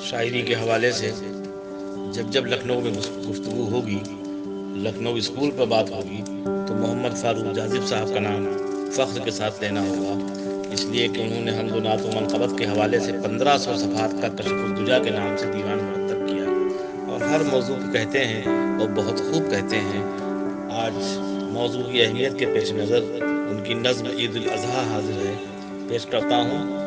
شاعری کے حوالے سے جب جب لکھنؤ میں گفتگو ہوگی، لکھنؤ اسکول پر بات ہوگی، تو محمد فاروق جاذب صاحب کا نام فخر کے ساتھ لینا ہوگا، اس لیے کہ انہوں نے حمد و نعت و منقبت کے حوالے سے 1500 صفحات کا کشف الدجا کے نام سے دیوان مرتب کیا، اور ہر موضوع کو کہتے ہیں اور بہت خوب کہتے ہیں۔ آج موضوع کی اہمیت کے پیش نظر ان کی نظم عید الاضحیٰ حاضر ہے، پیش کرتا ہوں۔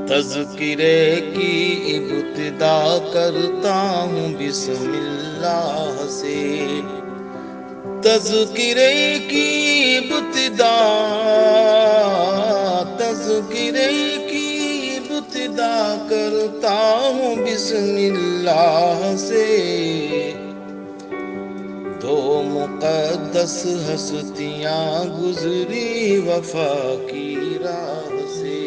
تذکرے کی ابتدا کرتا ہوں بسم اللہ سے، تذکرے کی ابتدا، تذکرے کی ابتدا کرتا ہوں بسم اللہ سے، دو مقدس ہستیاں گزری وفا کی راہ سے،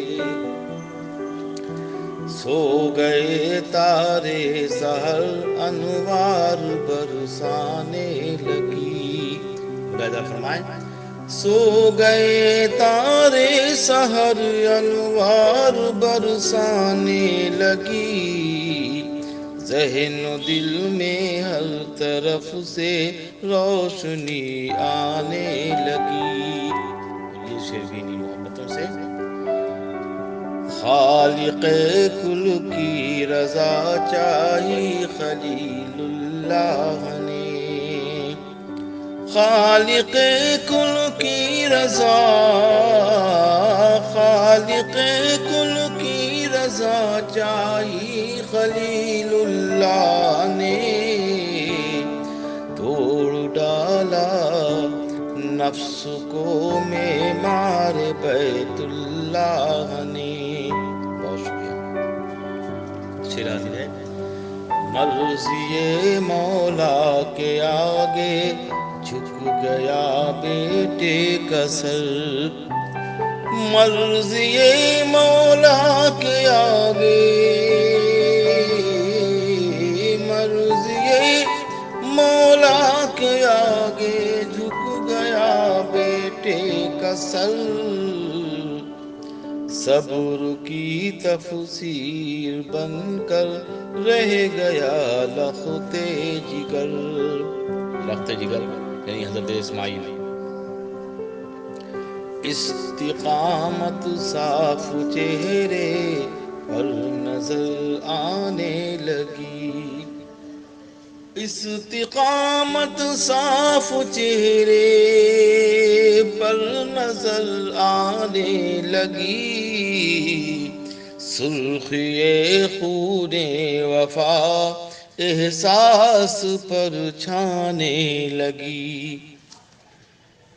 سو گئے تارے سحر انوار برسانے لگی، ملاحظہ فرمائیں، سو گئے تارے سحر انوار برسانے لگی، ذہن و دل میں ہر طرف سے روشنی آنے لگی۔ یہ شیرینی محبتوں سے خالق کل کی رضا چاہی خلیل اللہ نے، خالق کل کی رضا، خالق کل کی رضا چاہی خلیل اللہ نے، توڑ ڈالا نفس کو معمار بیت اللہ نے۔ بہت شکریہ۔ شعر حاضر ہے۔ مرضی مولا کے آگے جھک گیا بیٹے کا سر، مرضی مولا کے آگے، مرضی مولا کے آگے جھک گیا بیٹے کا سر، صبر کی تفسیر بن کر رہ گیا لخت جگر، لخت جگر یعنی حضرت اسماعیل۔ استقامت صاف چہرے پر نظر آنے لگی، استقامت صاف چہرے پر نظر آنے لگی، سرخی خون وفا احساس پر چھانے لگی،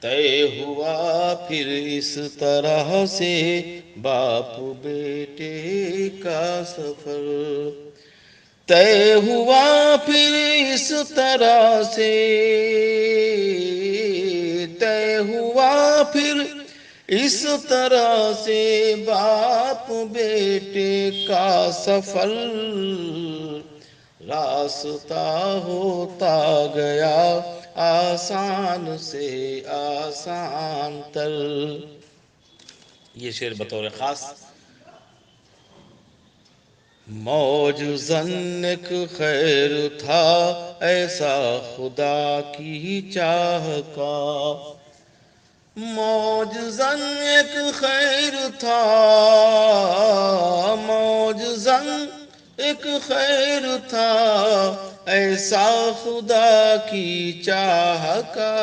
طے ہوا پھر اس طرح سے باپ بیٹے کا سفر، طے ہوا پھر اس طرح سے، طے ہوا پھر اس طرح سے باپ بیٹے کا سفر، راستہ ہوتا گیا آسان سے آسان تر۔ یہ شعر بطور خاص موج زن ایک خیر تھا ایسا خدا کی چاہ کا، موج زن ایک خیر تھا، موج زن ایک خیر تھا ایسا خدا کی چاہ کا،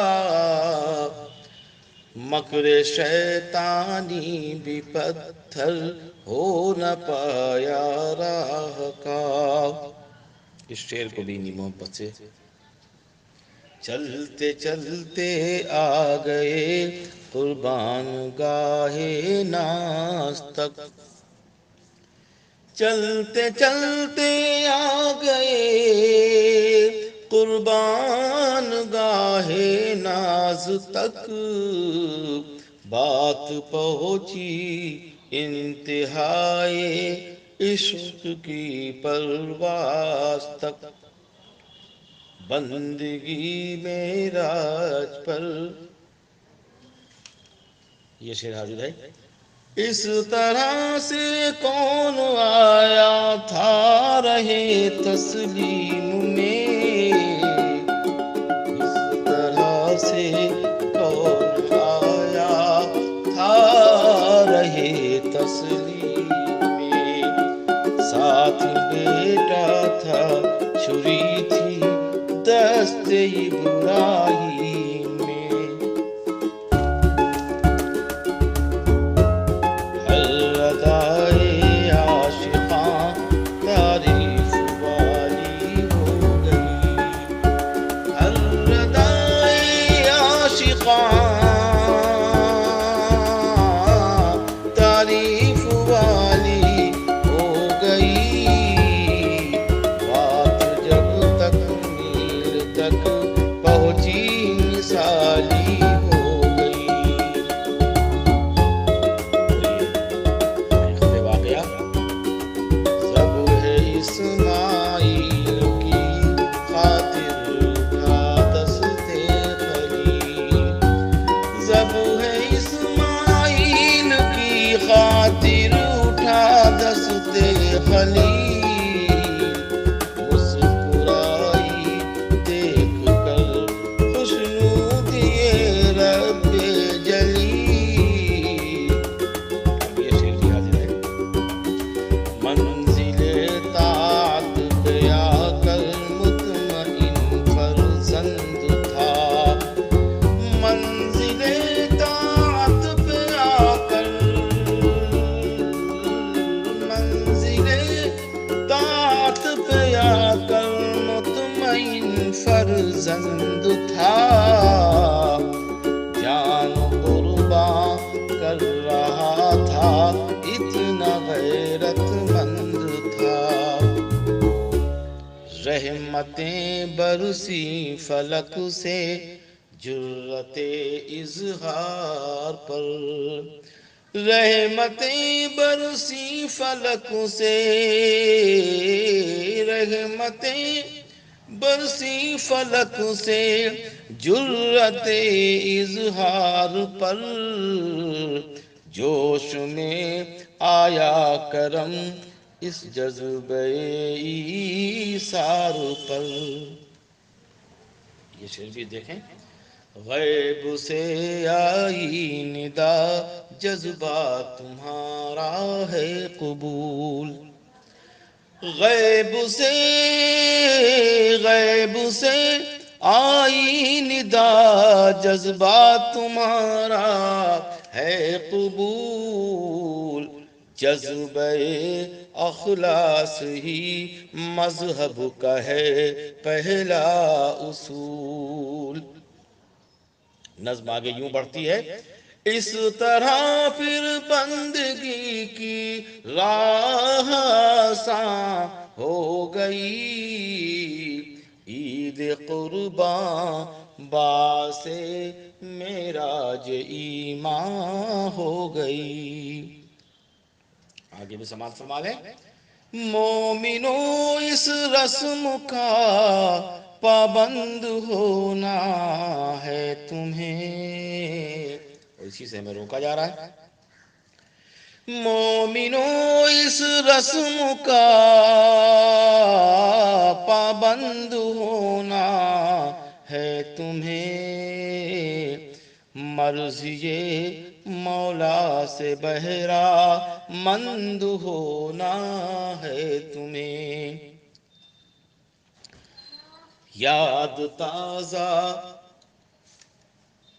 مکر شیطانی بھی پتھر ہو نہ پایا راہ کا۔ اس شعر کو بھی محبت سے چلتے چلتے آ گئے قربان گاہے ناز تک، چلتے چلتے آ گئے قربان گاہے ناز تک، بات پہنچی انتہائے عشق کی پرواز تک، بندگی معراج پر۔ یہ شعر حاضر ہے۔ اس طرح سے کون آیا تھا رہے تسلیم میں، اس طرح سے کون آیا تھا رہے تسلیم میں، ساتھ بیٹا تھا چھری تھی دست ابراہیم میں، ہر ادائے عاشقاں تعریف والی ہو گئی، ہر ادائے عاشقاں تعریف والی ہو گئی، بات جب تک میل تک پہنچی مثالی ہو گئی۔ حقیقت واقعہ ذبح اسماعیل کی خاطر اٹھا دست خلیل، ذبح اسماعیل کی خاطر اٹھا دست خلیل، مسکرائی دیکھ کر خوشنودی رب جلیل۔ اب یہ شعر بھی حاضر ہے۔ منزل طاعت پہ آ کر مطمئن فرزند تھا، منزل طاعت پہ آ کر، منزل طاعت پہ آ کر مطمئن فرزند تھا، جان قرباں کر رہا تھا اتنا غیرت مند تھا، رحمتیں برسی فلک سے جرت اظہار پر، رحمتیں برسی فلک سے، رحمتیں برسی فلک سے جرت اظہار پر، جوش میں آیا کرم اس جذبہ ایثار پر۔ یہ شعر بھی دیکھیں۔ غیب سے آئی ندا جذبہ تمہارا ہے قبول، غیب سے، غیب سے آئی ندا جذبہ تمہارا ہے قبول، جذبہ اخلاص ہی مذہب کا ہے پہلا اصول۔ نظم آگے یوں بڑھتی ہے۔ اس طرح پھر بندگی کی راہ آساں ہو گئی، عید قرباں باعث معراج ایمان ہو گئی۔ آگے بھی سماعت فرما لیں۔ مومنو اس رسم کا پابند ہونا ہے تمہیں، اور اسی سے ہمیں روکا جا رہا ہے۔ مومنو اس رسم کا پابند ہونا ہے تمہیں، مرضی مولا سے بہرا مند ہونا ہے تمہیں، یاد تازہ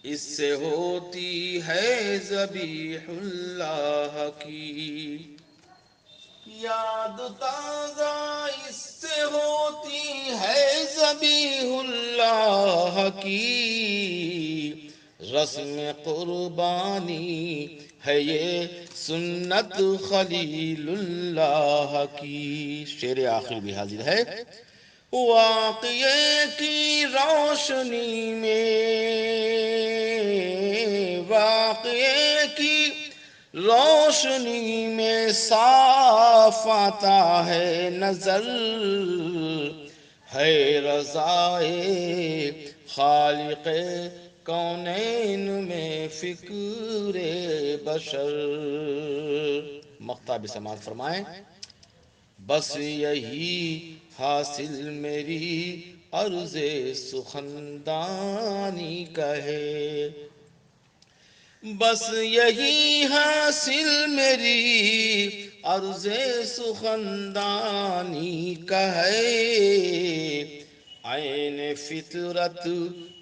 اس سے ہوتی ہے ذبیح اللہ کی، یاد تازہ اس سے ہوتی ہے ذبیح اللہ کی، رسم قربانی ہے یہ سنت خلیل اللہ کی۔ شعر آخر بھی حاضر ہے۔ واقعے کی روشنی میں، واقعے کی روشنی میں صاف آتا ہے نظر، ہے رضائے خالق کونین میں فکر بشر. مقطع بھی سماعت فرمائیں. بس یہی حاصل میری عرض سخندانی کا ہے. بس یہی حاصل میری عرض سخندانی کا ہے. عین فطرت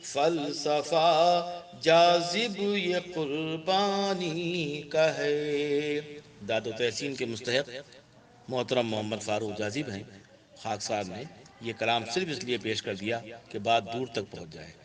فلسفہ جاذب یہ قربانی کا ہے. داد و تحسین کے مستحق محترم محمد فاروق جاذب ہیں. خاکسار نے یہ کلام صرف اس لیے پیش کر دیا کہ بات دور تک پہنچ جائے.